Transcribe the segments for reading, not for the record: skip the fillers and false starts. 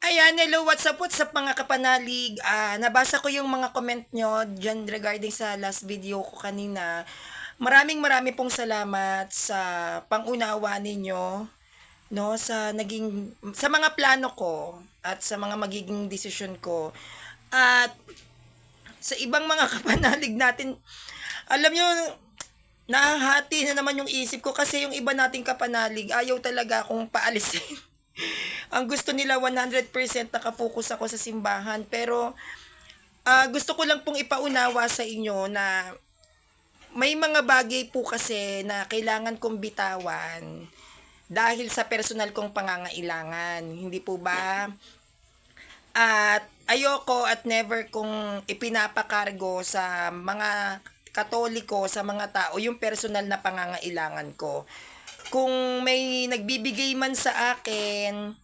Ayan, hello, what's up mga kapanalig? Nabasa ko yung mga comment nyo dyan regarding sa last video ko kanina. Marami pong salamat sa pangunawa ninyo, no, sa mga plano ko at sa mga magiging desisyon ko. At sa ibang mga kapanalig natin, alam nyo, nahahati na naman yung isip ko kasi yung iba nating kapanalig, ayaw talaga akong paalisin. Ang gusto nila 100% nakafocus ako sa simbahan, pero gusto ko lang pong ipaunawa sa inyo na may mga bagay po kasi na kailangan kong bitawan dahil sa personal kong pangangailangan. Hindi po ba? At ayoko at never kong ipinapakargo sa mga Katoliko, sa mga tao, yung personal na pangangailangan ko. Kung may nagbibigay man sa akin,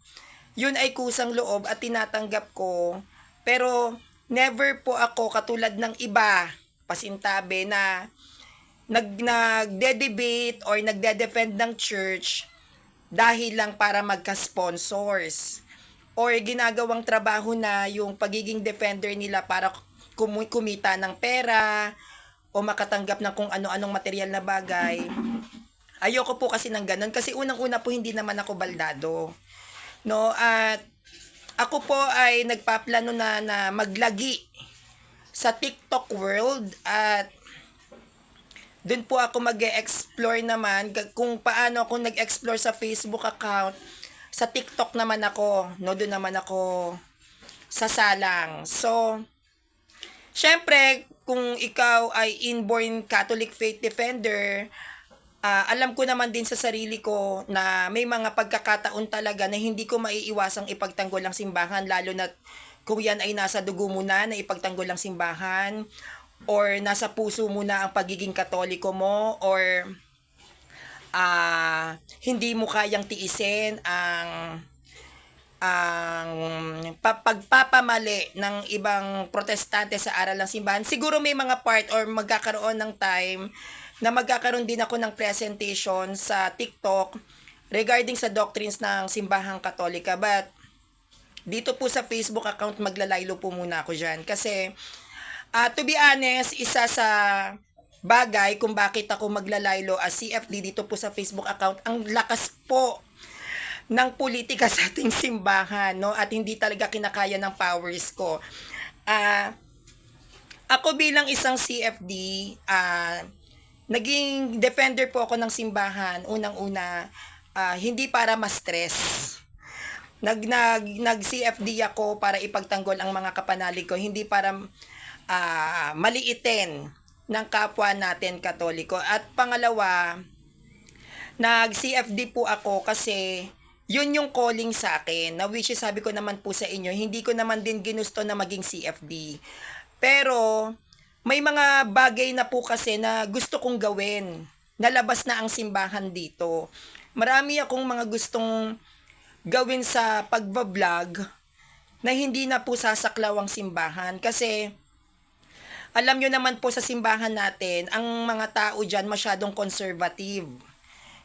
yun ay kusang loob at tinatanggap ko. Pero never po ako katulad ng iba, pasintabi na nagde-debate or nagde-defend ng church dahil lang para magka-sponsors or ginagawang trabaho na yung pagiging defender nila para kumita ng pera o makatanggap ng kung ano-anong material na bagay. Ayoko po kasi ng ganun kasi unang-una po hindi naman ako baldado. No, at ako po ay nagpaplano na maglagi sa TikTok world at doon po ako mag-explore naman kung paano ako nag-explore sa Facebook account. Sa TikTok naman ako, no, doon naman ako sasalang. So, syempre, kung ikaw ay inborn Catholic faith defender, alam ko naman din sa sarili ko na may mga pagkakataon talaga na hindi ko maiiwasang ipagtanggol ang simbahan, lalo na kung yan ay nasa dugo mo na ipagtanggol ang simbahan or nasa puso mo na ang pagiging Katoliko mo or hindi mo kayang tiisin ang pagpapamali ng ibang protestante sa aral ng simbahan. Siguro may mga part or magkakaroon ng time na magkakaroon din ako ng presentation sa TikTok regarding sa doctrines ng simbahang Katolika. But dito po sa Facebook account maglalaylo po muna ako dyan. Kasi to be honest, isa sa bagay kung bakit ako maglalaylo as CFD dito po sa Facebook account, ang lakas po ng politika sa ating simbahan, no? At hindi talaga kinakaya ng powers ko. Ako bilang isang CFD, naging defender po ako ng simbahan. Unang-una, hindi para ma-stress. Nag-CFD ako para ipagtanggol ang mga kapanalig ko, hindi para maliitin ng kapwa natin Katoliko. At pangalawa, nag-CFD po ako kasi yun yung calling sa akin, na which is sabi ko naman po sa inyo, hindi ko naman din ginusto na maging CFD. Pero may mga bagay na po kasi na gusto kong gawin. Nalabas na ang simbahan dito. Marami akong mga gustong gawin sa pagbablog na hindi na po sasaklaw ang simbahan. Kasi alam nyo naman po sa simbahan natin, ang mga tao dyan masyadong conservative.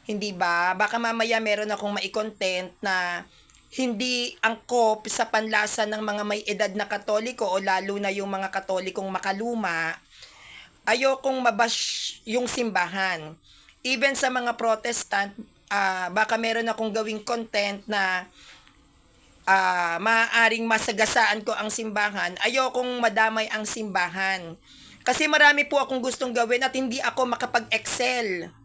Hindi ba? Baka mamaya meron akong mai-content na hindi angkop sa panlasa ng mga may edad na Katoliko o lalo na yung mga Katolikong makaluma. Ayokong mabash yung simbahan. Even sa mga Protestant, baka meron akong gawing content na maaaring masagasaan ko ang simbahan. Ayokong madamay ang simbahan. Kasi marami po akong gustong gawin at hindi ako makapag-excel.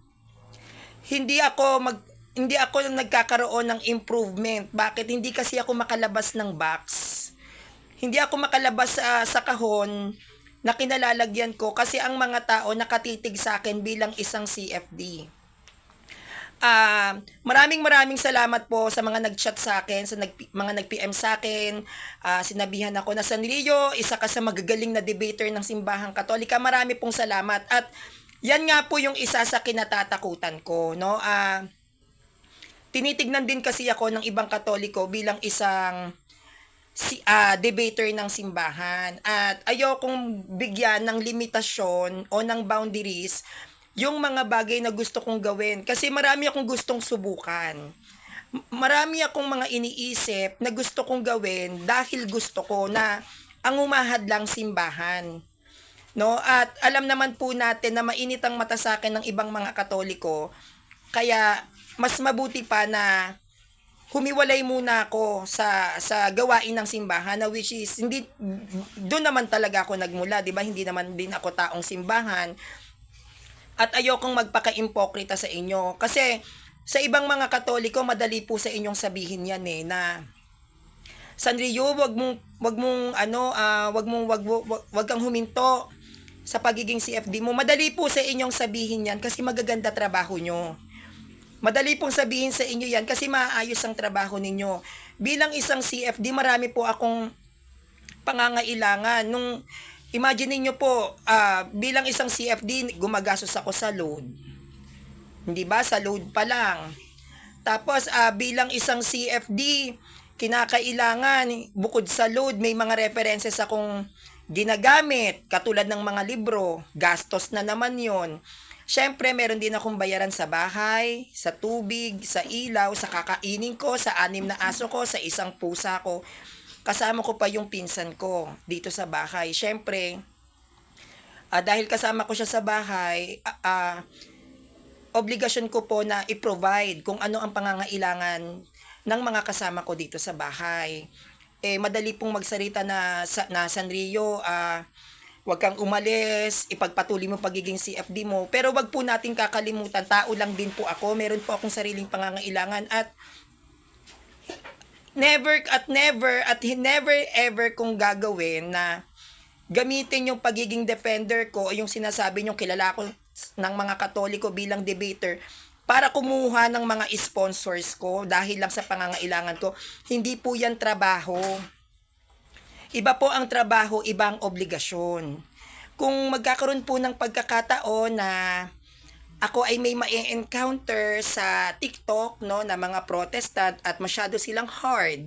Hindi ako nagkakaroon ng improvement. Bakit? Hindi kasi ako makalabas ng box. Hindi ako makalabas sa kahon na kinalalagyan ko kasi ang mga tao nakatitig sa akin bilang isang CFD. Maraming salamat po sa mga nag-chat sa akin, sa mga nag-PM sa akin. Sinabihan ako na Sanrillo, isa ka sa magagaling na debater ng simbahang Katolika. Marami pong salamat. At yan nga po yung isa sa kinatatakutan ko, no? Tinitignan din kasi ako ng ibang Katoliko bilang isang debater ng simbahan. At ayokong bigyan ng limitasyon o ng boundaries yung mga bagay na gusto kong gawin. Kasi marami akong gustong subukan. Marami akong mga iniisip na gusto kong gawin dahil gusto ko na ang umahad lang simbahan. No? At alam naman po natin na mainit ang mata sa akin ng ibang mga Katoliko, kaya mas mabuti pa na humiwalay muna ako sa gawain ng simbahan, na which is hindi doon naman talaga ako nagmula, 'di ba? Hindi naman din ako taong simbahan at ayokong magpaka-impokrita sa inyo kasi sa ibang mga Katoliko madali po sa inyong sabihin 'yan na Sanrio, wag mong wag kang huminto sa pagiging CFD mo. Madali po sa inyong sabihin 'yan kasi magaganda trabaho nyo. Madali pong sabihin sa inyo 'yan kasi maayos ang trabaho ninyo. Bilang isang CFD, marami po akong pangangailangan. Imagine niyo po, bilang isang CFD, gumagastos ako sa load. Hindi ba? Sa load pa lang. Tapos bilang isang CFD, kinakailangan bukod sa load, may mga references akong ginagamit katulad ng mga libro, gastos na naman 'yon. Siyempre, meron din akong bayaran sa bahay, sa tubig, sa ilaw, sa kakainin ko, sa 6 na aso ko, sa isang pusa ko. Kasama ko pa yung pinsan ko dito sa bahay. Siyempre, dahil kasama ko siya sa bahay, obligasyon ko po na i-provide kung ano ang pangangailangan ng mga kasama ko dito sa bahay. Madali pong magsalita na Sanrio, wag kang umalis, ipagpatuloy mo pagiging CFD mo. Pero wag po nating kakalimutan, tao lang din po ako. Meron po akong sariling pangangailangan at never ever kung gagawin na gamitin yung pagiging defender ko o yung sinasabi nyo kilala ko ng mga Katoliko bilang debater para kumuha ng mga sponsors ko dahil lang sa pangangailangan ko. Hindi po yan trabaho. Iba po ang trabaho, ibang obligasyon. Kung magkakaroon po ng pagkakataon na ako ay may ma-encounter sa TikTok, no, na mga Protestant at masyado silang hard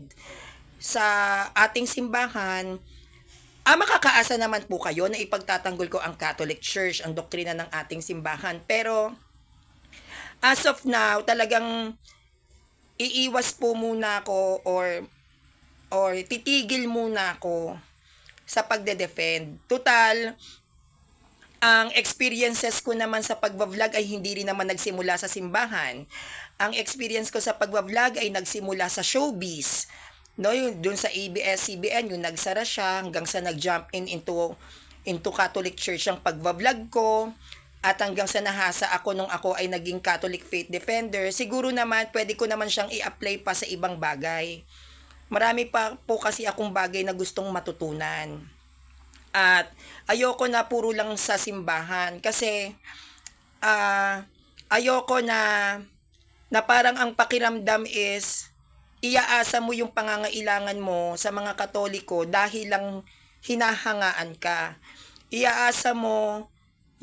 sa ating simbahan, makakaasa naman po kayo na ipagtatanggol ko ang Catholic Church, ang doktrina ng ating simbahan. Pero as of now, talagang iiwas po muna ako or titigil muna ako sa pagde-defend. Total, ang experiences ko naman sa pagbablog ay hindi rin naman nagsimula sa simbahan. Ang experience ko sa pagbablog ay nagsimula sa showbiz. No, yung dun sa ABS-CBN, yung nagsara siya hanggang sa nag-jump into Catholic Church ang pagbablog ko. At hanggang sa nahasa ako nung ako ay naging Catholic Faith Defender, siguro naman pwede ko naman siyang i-apply pa sa ibang bagay. Marami pa po kasi akong bagay na gustong matutunan. At ayoko na puro lang sa simbahan kasi ayoko na parang ang pakiramdam is iaasa mo yung pangangailangan mo sa mga Katoliko dahil lang hinahangaan ka. Iaasa mo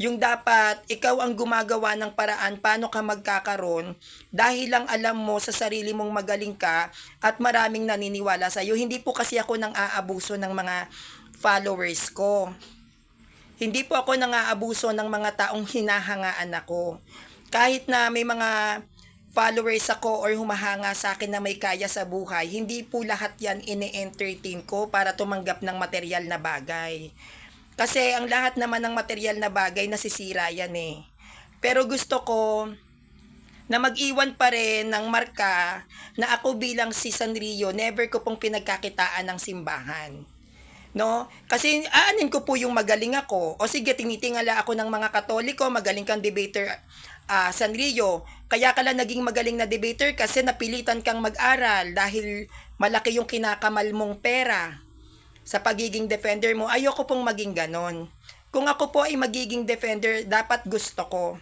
yung dapat ikaw ang gumagawa ng paraan paano ka magkakaroon dahil lang alam mo sa sarili mong magaling ka at maraming naniniwala sa iyo. Hindi po kasi ako nang aabuso ng mga followers ko. Hindi po ako nang aabuso ng mga taong hinahangaan ako. Kahit na may mga followers ako or humahanga sa akin na may kaya sa buhay, hindi po lahat yan ine-entertain ko para tumanggap ng material na bagay. Kasi ang lahat naman ng material na bagay nasisira yan eh. Pero gusto ko na mag-iwan pa rin ng marka na ako bilang si Sanrio, never ko pong pinagkakitaan ng simbahan. No? Kasi aanin ko po yung magaling ako. O sige, tinitingala ako ng mga Katoliko, magaling kang debater, Sanrio. Kaya ka lang naging magaling na debater kasi napilitan kang mag-aral dahil malaki yung kinakamal mong pera sa pagiging defender mo. Ayoko pong maging ganon. Kung ako po ay magiging defender, dapat gusto ko.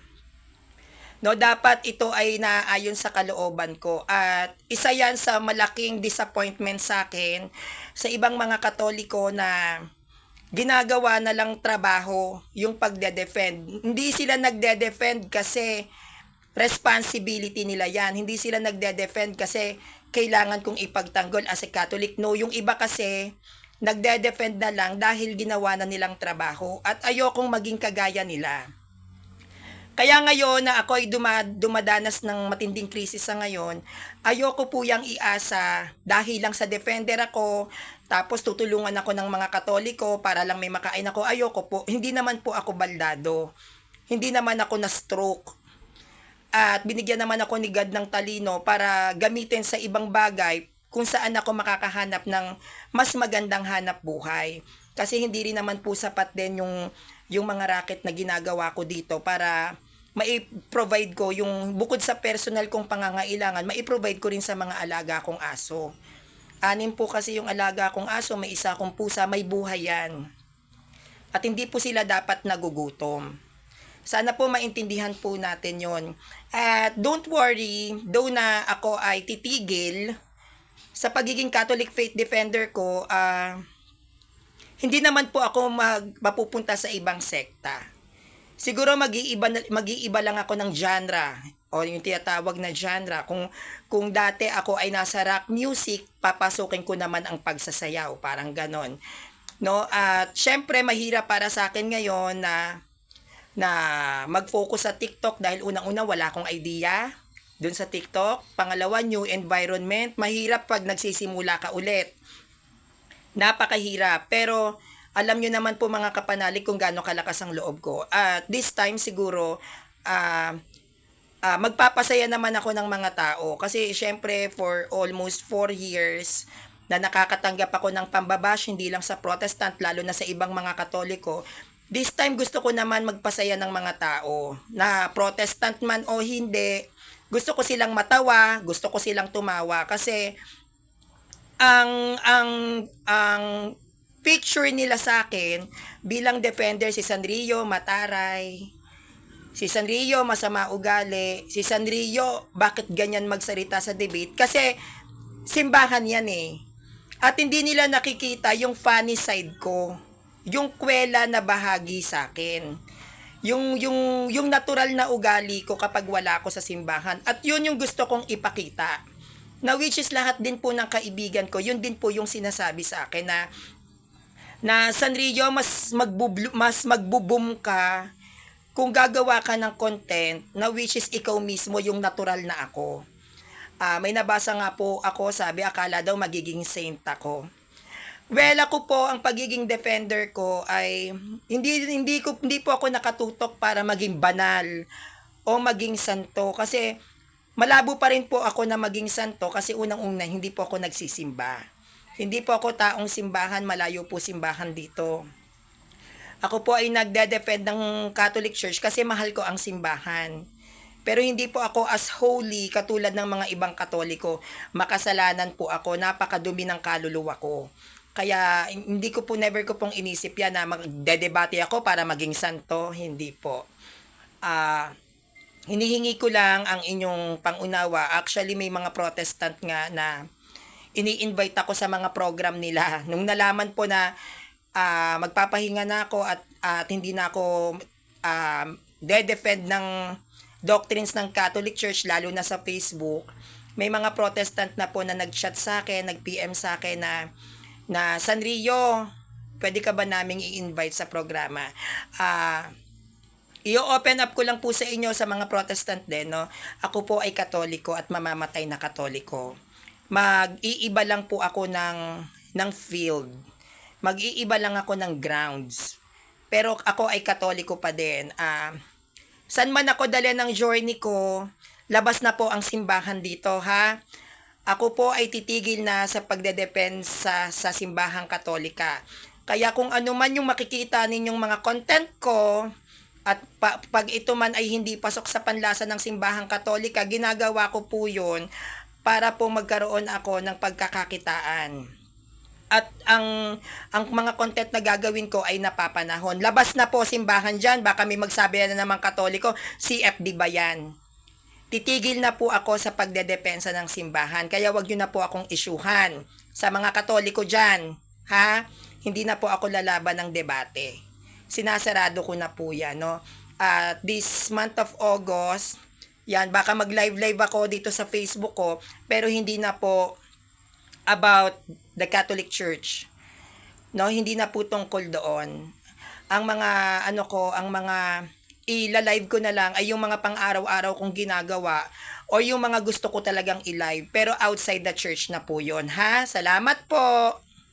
No, dapat ito ay naaayon sa kalooban ko. At isa yan sa malaking disappointment sa akin sa ibang mga Katoliko na ginagawa na lang trabaho yung pagde-defend. Hindi sila nagde-defend kasi responsibility nila yan. Hindi sila nagde-defend kasi kailangan kong ipagtanggol as a Catholic. No, yung iba kasi nagde-defend na lang dahil ginawa na nilang trabaho at ayokong maging kagaya nila. Kaya ngayon na ako ay dumadanas ng matinding krisis sa ngayon, ayoko po yang iasa dahil lang sa defender ako, tapos tutulungan ako ng mga Katoliko para lang may makain ako. Ayoko po. Hindi naman po ako baldado. Hindi naman ako na stroke. At binigyan naman ako ni God ng talino para gamitin sa ibang bagay kung saan ako makakahanap ng mas magandang hanap buhay. Kasi hindi rin naman po sapat din yung mga racket na ginagawa ko dito para mai-provide ko yung bukod sa personal kong pangangailangan, mai-provide ko rin sa mga alaga kong aso. 6 po kasi yung alaga kong aso, may isa akong pusa, may buhay yan. At hindi po sila dapat nagugutom. Sana po maintindihan po natin yon. At don't worry, though na ako ay titigil sa pagiging Catholic faith defender ko, hindi naman po ako mapupunta sa ibang sekta. Siguro mag-iiba lang ako ng genre o yung tinatawag na genre. Kung dati ako ay nasa rock music, papasukin ko naman ang pagsasayaw, parang ganon. No? At syempre mahirap para sa akin ngayon na mag-focus sa TikTok dahil unang-una wala akong idea dun sa TikTok. Pangalawa, new environment. Mahirap pag nagsisimula ka ulit. Napakahirap. Pero alam nyo naman po mga kapanalig kung gaano kalakas ang loob ko. At this time siguro, magpapasaya naman ako ng mga tao. Kasi syempre for almost 4 years na nakakatanggap ako ng pambabash, hindi lang sa Protestant, lalo na sa ibang mga Katoliko. This time gusto ko naman magpasaya ng mga tao na Protestant man o hindi. Gusto ko silang matawa, gusto ko silang tumawa kasi ang picture nila sa akin bilang defender si Sanrio mataray, si Sanrio masama ugali, si Sanrio bakit ganyan magsalita sa debate kasi simbahan yan eh. At hindi nila nakikita yung funny side ko, yung kwela na bahagi sa akin. Yung natural na ugali ko kapag wala ako sa simbahan. At yun yung gusto kong ipakita. Na which is lahat din po ng kaibigan ko, yun din po yung sinasabi sa akin na Sanrio, mas magbo-boom ka kung gagawa ka ng content na which is ikaw mismo yung natural na ako. May nabasa nga po ako, sabi akala daw magiging saint ako. Well, ako po ang pagiging defender ko ay hindi po ako nakatutok para maging banal o maging santo kasi malabo pa rin po ako na maging santo kasi unang-una hindi po ako nagsisimba. Hindi po ako taong simbahan, malayo po simbahan dito. Ako po ay nagde-defend ng Catholic Church kasi mahal ko ang simbahan. Pero hindi po ako as holy katulad ng mga ibang Katoliko. Makasalanan po ako, napakadumi ng kaluluwa ko. Kaya hindi ko po, never ko pong inisip yan na magdedebate ako para maging santo. Hindi po. Hinihingi ko lang ang inyong pangunawa. Actually, may mga Protestant nga na ini-invite ako sa mga program nila. Nung nalaman po na magpapahinga na ako at hindi na ako de-defend ng doctrines ng Catholic Church, lalo na sa Facebook, may mga Protestant na po na nag-chat sa akin, nag-PM sa akin na Sanrio, pwede ka ba naming i-invite sa programa? I-open up ko lang po sa inyo sa mga Protestant din, no? Ako po ay Katoliko at mamamatay na Katoliko. Mag-iiba lang po ako ng field. Mag-iiba lang ako ng grounds. Pero ako ay Katoliko pa din. San man ako dala ng journey ko, labas na po ang simbahan dito, ha? Ako po ay titigil na sa pagdedepensa sa simbahang Katolika. Kaya kung ano man yung makikita ninyong mga content ko, at pag ito man ay hindi pasok sa panlasa ng simbahang Katolika, ginagawa ko po yun para po magkaroon ako ng pagkakakitaan. At ang mga content na gagawin ko ay napapanahon. Labas na po simbahan dyan, baka may magsabi na naman Katoliko, CFD ba yan? Titigil na po ako sa pagdedepensa ng simbahan. Kaya wag nyo na po akong isyuhan sa mga Katoliko dyan. Ha? Hindi na po ako lalaban ng debate. Sinasarado ko na po yan. No? This month of August, yan, baka mag-live ako dito sa Facebook ko, pero hindi na po about the Catholic Church. No, hindi na po tungkol doon. Ang mga ang mga ila-live ko na lang ay yung mga pang-araw-araw kong ginagawa o yung mga gusto ko talagang i-live. Pero outside the church na po yun, ha? Salamat po!